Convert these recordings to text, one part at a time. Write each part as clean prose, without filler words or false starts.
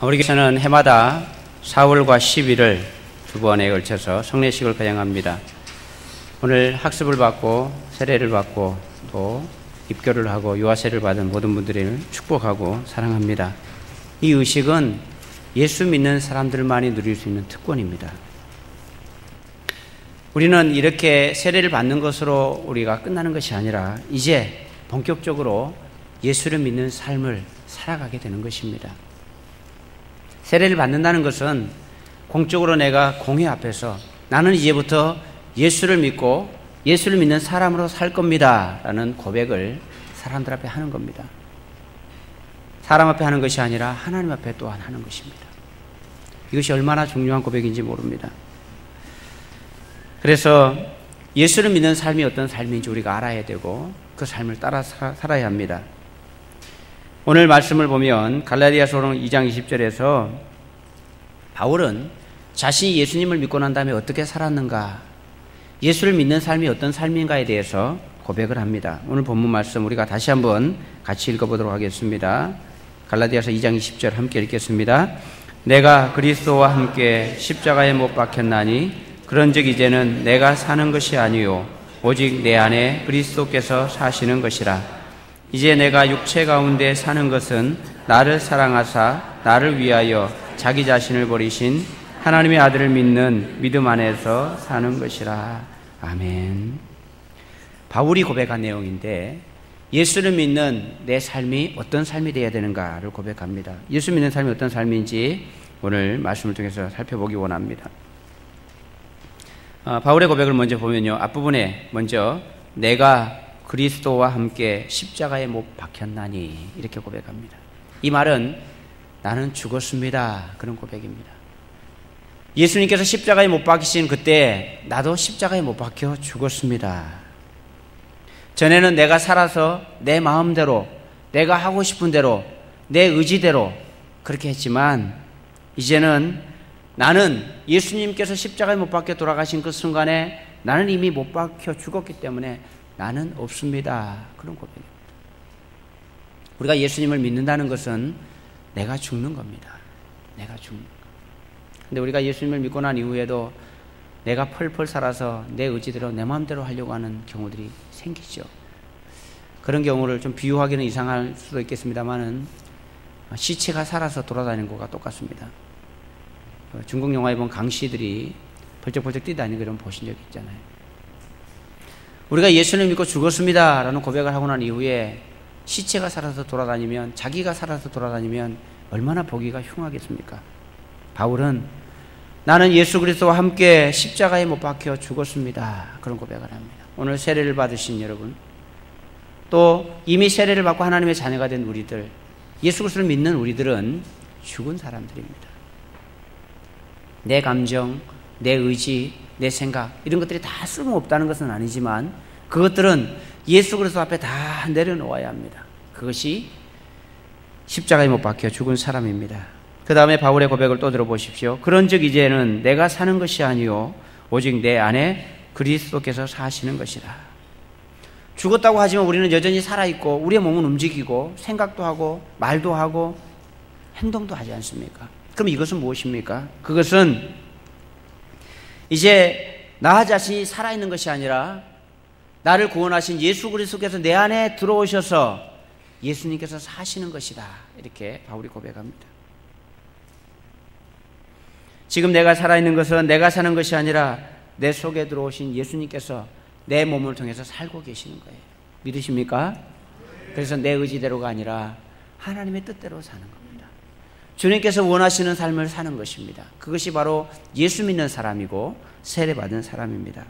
우리 교회는 해마다 4월과 10일을 두 번에 걸쳐서 성례식을 거행합니다. 오늘 학습을 받고 세례를 받고 또 입교를 하고 유아세를 받은 모든 분들을 축복하고 사랑합니다. 이 의식은 예수 믿는 사람들만이 누릴 수 있는 특권입니다. 우리는 이렇게 세례를 받는 것으로 우리가 끝나는 것이 아니라 이제 본격적으로 예수를 믿는 삶을 살아가게 되는 것입니다. 세례를 받는다는 것은 공적으로 내가 공회 앞에서 나는 이제부터 예수를 믿고 예수를 믿는 사람으로 살 겁니다 라는 고백을 사람들 앞에 하는 겁니다. 사람 앞에 하는 것이 아니라 하나님 앞에 또한 하는 것입니다. 이것이 얼마나 중요한 고백인지 모릅니다. 그래서 예수를 믿는 삶이 어떤 삶인지 우리가 알아야 되고 그 삶을 따라 살아야 합니다. 오늘 말씀을 보면 갈라디아서 2장 20절에서 바울은 자신이 예수님을 믿고 난 다음에 어떻게 살았는가, 예수를 믿는 삶이 어떤 삶인가에 대해서 고백을 합니다. 오늘 본문 말씀 우리가 다시 한번 같이 읽어보도록 하겠습니다. 갈라디아서 2장 20절 함께 읽겠습니다. 내가 그리스도와 함께 십자가에 못 박혔나니 그런즉 이제는 내가 사는 것이 아니요 오직 내 안에 그리스도께서 사시는 것이라. 이제 내가 육체 가운데 사는 것은 나를 사랑하사 나를 위하여 자기 자신을 버리신 하나님의 아들을 믿는 믿음 안에서 사는 것이라. 아멘. 바울이 고백한 내용인데 예수를 믿는 내 삶이 어떤 삶이 되어야 되는가를 고백합니다. 예수 믿는 삶이 어떤 삶인지 오늘 말씀을 통해서 살펴보기 원합니다. 바울의 고백을 먼저 보면요, 앞부분에 먼저 내가 그리스도와 함께 십자가에 못 박혔나니 이렇게 고백합니다. 이 말은 나는 죽었습니다 그런 고백입니다. 예수님께서 십자가에 못 박히신 그때 나도 십자가에 못 박혀 죽었습니다. 전에는 내가 살아서 내 마음대로 내가 하고 싶은 대로 내 의지대로 그렇게 했지만 이제는 나는 예수님께서 십자가에 못 박혀 돌아가신 그 순간에 나는 이미 못 박혀 죽었기 때문에 나는 없습니다 그런 고백입니다. 우리가 예수님을 믿는다는 것은 내가 죽는 겁니다. 내가 죽는 것. 근데 우리가 예수님을 믿고 난 이후에도 내가 펄펄 살아서 내 의지대로 내 마음대로 하려고 하는 경우들이 생기죠. 그런 경우를 좀 비유하기는 이상할 수도 있겠습니다만은 시체가 살아서 돌아다니는 것과 똑같습니다. 중국 영화에 보면 강씨들이 벌쩍벌쩍 뛰다니는 걸 보신 적 있잖아요. 우리가 예수를 믿고 죽었습니다 라는 고백을 하고 난 이후에 시체가 살아서 돌아다니면, 자기가 살아서 돌아다니면 얼마나 보기가 흉하겠습니까? 바울은 나는 예수 그리스도와 함께 십자가에 못 박혀 죽었습니다 그런 고백을 합니다. 오늘 세례를 받으신 여러분, 또 이미 세례를 받고 하나님의 자녀가 된 우리들, 예수 그리스도를 믿는 우리들은 죽은 사람들입니다. 내 감정, 내 의지, 내 생각 이런 것들이 다 쓸모없다는 것은 아니지만 그것들은 예수 그리스도 앞에 다 내려놓아야 합니다. 그것이 십자가에 못 박혀 죽은 사람입니다. 그 다음에 바울의 고백을 또 들어보십시오. 그런즉 이제는 내가 사는 것이 아니요 오직 내 안에 그리스도께서 사시는 것이라. 죽었다고 하지만 우리는 여전히 살아있고 우리의 몸은 움직이고 생각도 하고 말도 하고 행동도 하지 않습니까? 그럼 이것은 무엇입니까? 그것은 이제 나 자신이 살아있는 것이 아니라 나를 구원하신 예수 그리스도께서 내 안에 들어오셔서 예수님께서 사시는 것이다 이렇게 바울이 고백합니다. 지금 내가 살아있는 것은 내가 사는 것이 아니라 내 속에 들어오신 예수님께서 내 몸을 통해서 살고 계시는 거예요. 믿으십니까? 그래서 내 의지대로가 아니라 하나님의 뜻대로 사는 겁니다. 주님께서 원하시는 삶을 사는 것입니다. 그것이 바로 예수 믿는 사람이고 세례받은 사람입니다.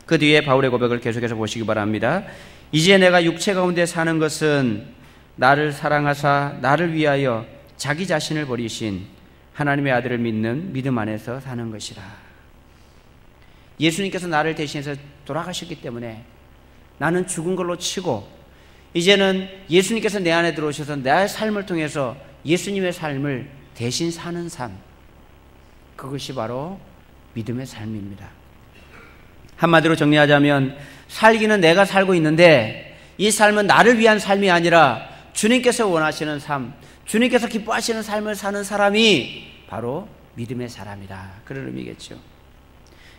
그 뒤에 바울의 고백을 계속해서 보시기 바랍니다. 이제 내가 육체 가운데 사는 것은 나를 사랑하사 나를 위하여 자기 자신을 버리신 하나님의 아들을 믿는 믿음 안에서 사는 것이라. 예수님께서 나를 대신해서 돌아가셨기 때문에 나는 죽은 걸로 치고 이제는 예수님께서 내 안에 들어오셔서 내 삶을 통해서 예수님의 삶을 대신 사는 삶, 그것이 바로 믿음의 삶입니다. 한마디로 정리하자면 살기는 내가 살고 있는데 이 삶은 나를 위한 삶이 아니라 주님께서 원하시는 삶, 주님께서 기뻐하시는 삶을 사는 사람이 바로 믿음의 사람이다. 그런 의미겠죠.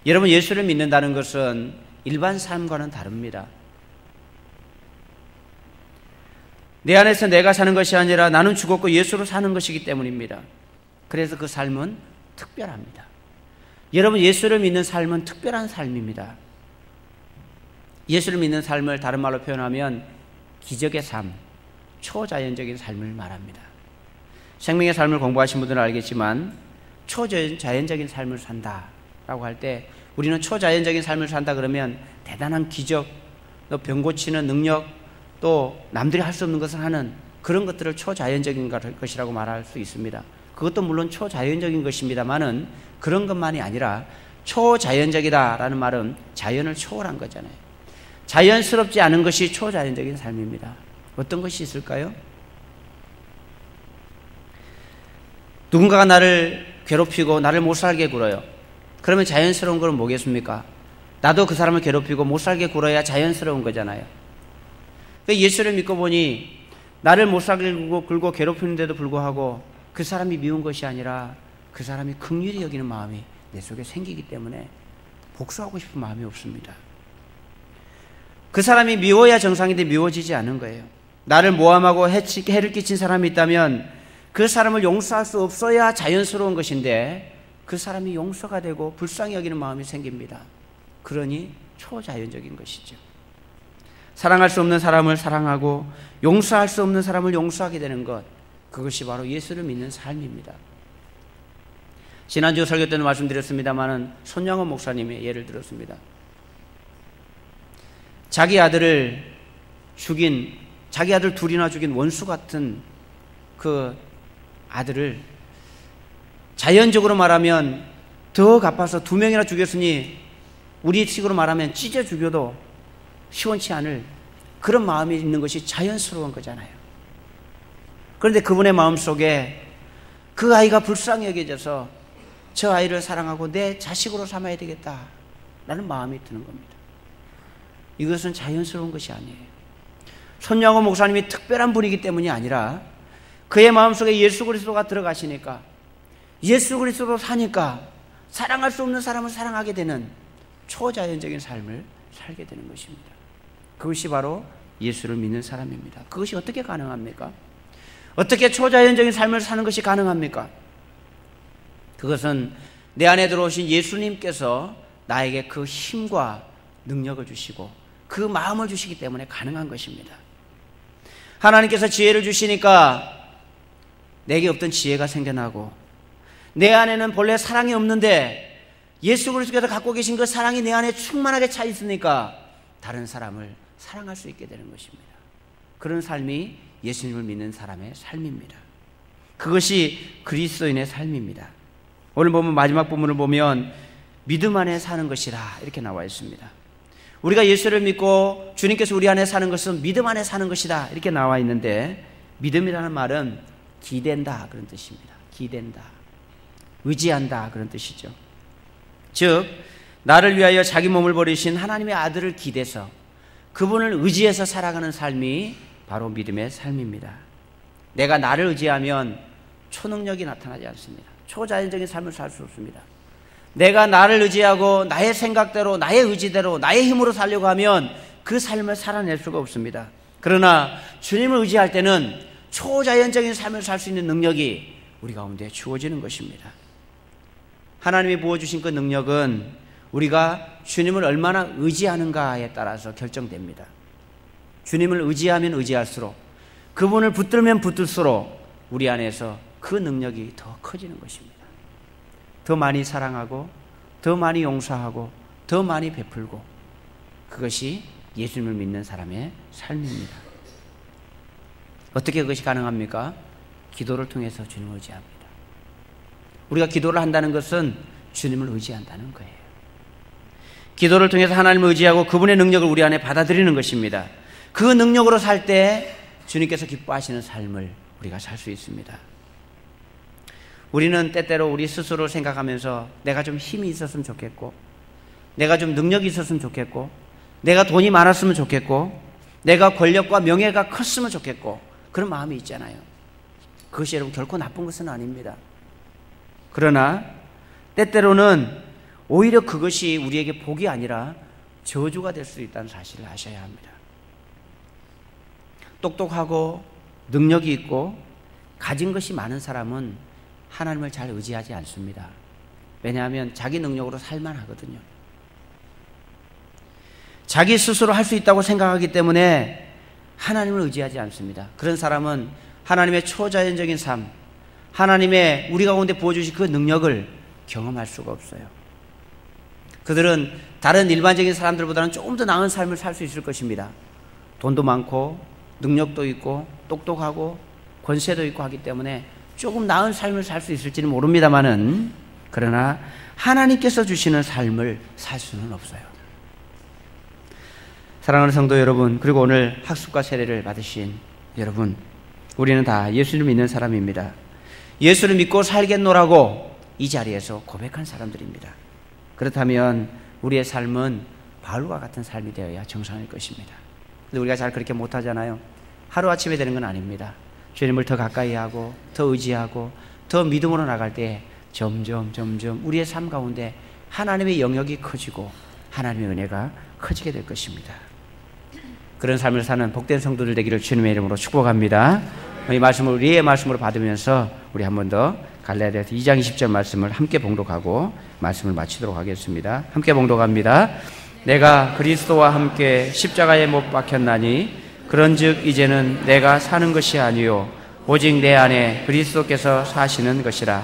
여러분, 예수를 믿는다는 것은 일반 삶과는 다릅니다. 내 안에서 내가 사는 것이 아니라 나는 죽었고 예수로 사는 것이기 때문입니다. 그래서 그 삶은 특별합니다. 여러분, 예수를 믿는 삶은 특별한 삶입니다. 예수를 믿는 삶을 다른 말로 표현하면 기적의 삶, 초자연적인 삶을 말합니다. 생명의 삶을 공부하신 분들은 알겠지만 초자연적인 삶을 산다라고 할 때 우리는 초자연적인 삶을 산다 그러면 대단한 기적, 또 병 고치는 능력, 또 남들이 할 수 없는 것을 하는 그런 것들을 초자연적인 것이라고 말할 수 있습니다. 그것도 물론 초자연적인 것입니다만은 그런 것만이 아니라 초자연적이다라는 말은 자연을 초월한 거잖아요. 자연스럽지 않은 것이 초자연적인 삶입니다. 어떤 것이 있을까요? 누군가가 나를 괴롭히고 나를 못 살게 굴어요. 그러면 자연스러운 건 뭐겠습니까? 나도 그 사람을 괴롭히고 못 살게 굴어야 자연스러운 거잖아요. 예수를 믿고 보니 나를 못 살게 굴고 괴롭히는데도 불구하고 그 사람이 미운 것이 아니라 그 사람이 긍휼히 여기는 마음이 내 속에 생기기 때문에 복수하고 싶은 마음이 없습니다. 그 사람이 미워야 정상인데 미워지지 않은 거예요. 나를 모함하고 해를 끼친 사람이 있다면 그 사람을 용서할 수 없어야 자연스러운 것인데 그 사람이 용서가 되고 불쌍히 여기는 마음이 생깁니다. 그러니 초자연적인 것이죠. 사랑할 수 없는 사람을 사랑하고 용서할 수 없는 사람을 용서하게 되는 것, 그것이 바로 예수를 믿는 삶입니다. 지난주 설교 때는 말씀드렸습니다마는 손양원 목사님의 예를 들었습니다. 자기 아들 둘이나 죽인 원수 같은 그 아들을 자연적으로 말하면 더 갚아서 2명이나 죽였으니 우리 식으로 말하면 찢어 죽여도 시원치 않을 그런 마음이 있는 것이 자연스러운 거잖아요. 그런데 그분의 마음속에 그 아이가 불쌍히 여겨져서 저 아이를 사랑하고 내 자식으로 삼아야 되겠다라는 마음이 드는 겁니다. 이것은 자연스러운 것이 아니에요. 손양호 목사님이 특별한 분이기 때문이 아니라 그의 마음속에 예수 그리스도가 들어가시니까, 예수 그리스도로 사니까 사랑할 수 없는 사람을 사랑하게 되는 초자연적인 삶을 살게 되는 것입니다. 그것이 바로 예수를 믿는 사람입니다. 그것이 어떻게 가능합니까? 어떻게 초자연적인 삶을 사는 것이 가능합니까? 그것은 내 안에 들어오신 예수님께서 나에게 그 힘과 능력을 주시고 그 마음을 주시기 때문에 가능한 것입니다. 하나님께서 지혜를 주시니까 내게 없던 지혜가 생겨나고, 내 안에는 본래 사랑이 없는데 예수 그리스도께서 갖고 계신 그 사랑이 내 안에 충만하게 차 있으니까 다른 사람을 사랑할 수 있게 되는 것입니다. 그런 삶이 예수님을 믿는 사람의 삶입니다. 그것이 그리스도인의 삶입니다. 오늘 보면 마지막 부분을 보면 믿음 안에 사는 것이라 이렇게 나와 있습니다. 우리가 예수를 믿고 주님께서 우리 안에 사는 것은 믿음 안에 사는 것이다 이렇게 나와 있는데, 믿음이라는 말은 기댄다 그런 뜻입니다. 기댄다, 의지한다 그런 뜻이죠. 즉 나를 위하여 자기 몸을 버리신 하나님의 아들을 기대서 그분을 의지해서 살아가는 삶이 바로 믿음의 삶입니다. 내가 나를 의지하면 초능력이 나타나지 않습니다. 초자연적인 삶을 살 수 없습니다. 내가 나를 의지하고 나의 생각대로, 나의 의지대로, 나의 힘으로 살려고 하면 그 삶을 살아낼 수가 없습니다. 그러나 주님을 의지할 때는 초자연적인 삶을 살 수 있는 능력이 우리 가운데 주어지는 것입니다. 하나님이 부어주신 그 능력은 우리가 주님을 얼마나 의지하는가에 따라서 결정됩니다. 주님을 의지하면 의지할수록, 그분을 붙들면 붙들수록 우리 안에서 그 능력이 더 커지는 것입니다. 더 많이 사랑하고, 더 많이 용서하고, 더 많이 베풀고, 그것이 예수님을 믿는 사람의 삶입니다. 어떻게 그것이 가능합니까? 기도를 통해서 주님을 의지합니다. 우리가 기도를 한다는 것은 주님을 의지한다는 거예요. 기도를 통해서 하나님을 의지하고 그분의 능력을 우리 안에 받아들이는 것입니다. 그 능력으로 살 때 주님께서 기뻐하시는 삶을 우리가 살 수 있습니다. 우리는 때때로 우리 스스로를 생각하면서 내가 좀 힘이 있었으면 좋겠고, 내가 좀 능력이 있었으면 좋겠고, 내가 돈이 많았으면 좋겠고, 내가 권력과 명예가 컸으면 좋겠고, 그런 마음이 있잖아요. 그것이 여러분 결코 나쁜 것은 아닙니다. 그러나 때때로는 오히려 그것이 우리에게 복이 아니라 저주가 될 수 있다는 사실을 아셔야 합니다. 똑똑하고 능력이 있고 가진 것이 많은 사람은 하나님을 잘 의지하지 않습니다. 왜냐하면 자기 능력으로 살만 하거든요. 자기 스스로 할 수 있다고 생각하기 때문에 하나님을 의지하지 않습니다. 그런 사람은 하나님의 초자연적인 삶, 하나님의 우리 가운데 부어주신 그 능력을 경험할 수가 없어요. 그들은 다른 일반적인 사람들보다는 조금 더 나은 삶을 살 수 있을 것입니다. 돈도 많고 능력도 있고 똑똑하고 권세도 있고 하기 때문에 조금 나은 삶을 살 수 있을지는 모릅니다만은, 그러나 하나님께서 주시는 삶을 살 수는 없어요. 사랑하는 성도 여러분, 그리고 오늘 학습과 세례를 받으신 여러분, 우리는 다 예수를 믿는 사람입니다. 예수를 믿고 살겠노라고 이 자리에서 고백한 사람들입니다. 그렇다면 우리의 삶은 바울과 같은 삶이 되어야 정상일 것입니다. 근데 우리가 잘 그렇게 못하잖아요. 하루아침에 되는 건 아닙니다. 주님을 더 가까이 하고 더 의지하고 더 믿음으로 나갈 때 점점 우리의 삶 가운데 하나님의 영역이 커지고 하나님의 은혜가 커지게 될 것입니다. 그런 삶을 사는 복된 성도들 되기를 주님의 이름으로 축복합니다. 이 말씀을 우리의 말씀으로 받으면서 우리 한 번 더 갈라디아서 2장 20절 말씀을 함께 봉독하고 말씀을 마치도록 하겠습니다. 함께 봉독합니다. 내가 그리스도와 함께 십자가에 못 박혔나니 그런즉 이제는 내가 사는 것이 아니요 오직 내 안에 그리스도께서 사시는 것이라.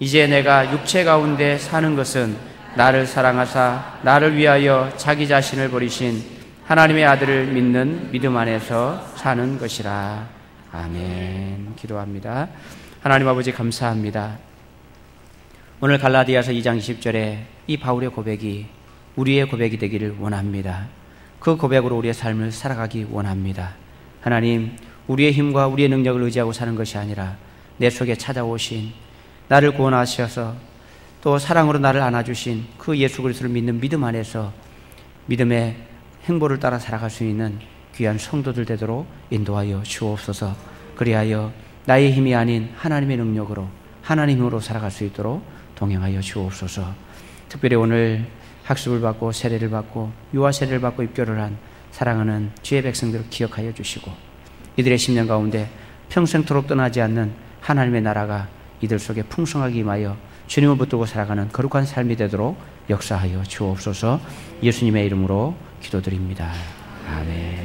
이제 내가 육체 가운데 사는 것은 나를 사랑하사 나를 위하여 자기 자신을 버리신 하나님의 아들을 믿는 믿음 안에서 사는 것이라. 아멘. 기도합니다. 하나님 아버지 감사합니다. 오늘 갈라디아서 2장 20절에 이 바울의 고백이 우리의 고백이 되기를 원합니다. 그 고백으로 우리의 삶을 살아가기 원합니다. 하나님, 우리의 힘과 우리의 능력을 의지하고 사는 것이 아니라 내 속에 찾아오신 나를 구원하셔서 또 사랑으로 나를 안아주신 그 예수 그리스도를 믿는 믿음 안에서 믿음의 행보를 따라 살아갈 수 있는 귀한 성도들 되도록 인도하여 주옵소서. 그리하여 나의 힘이 아닌 하나님의 능력으로 하나님 힘으로 살아갈 수 있도록 동행하여 주옵소서. 특별히 오늘 학습을 받고 세례를 받고 유아 세례를 받고 입교를 한 사랑하는 주의 백성들을 기억하여 주시고 이들의 심령 가운데 평생토록 떠나지 않는 하나님의 나라가 이들 속에 풍성하게 임하여 주님을 붙들고 살아가는 거룩한 삶이 되도록 역사하여 주옵소서. 예수님의 이름으로 기도드립니다. 아멘.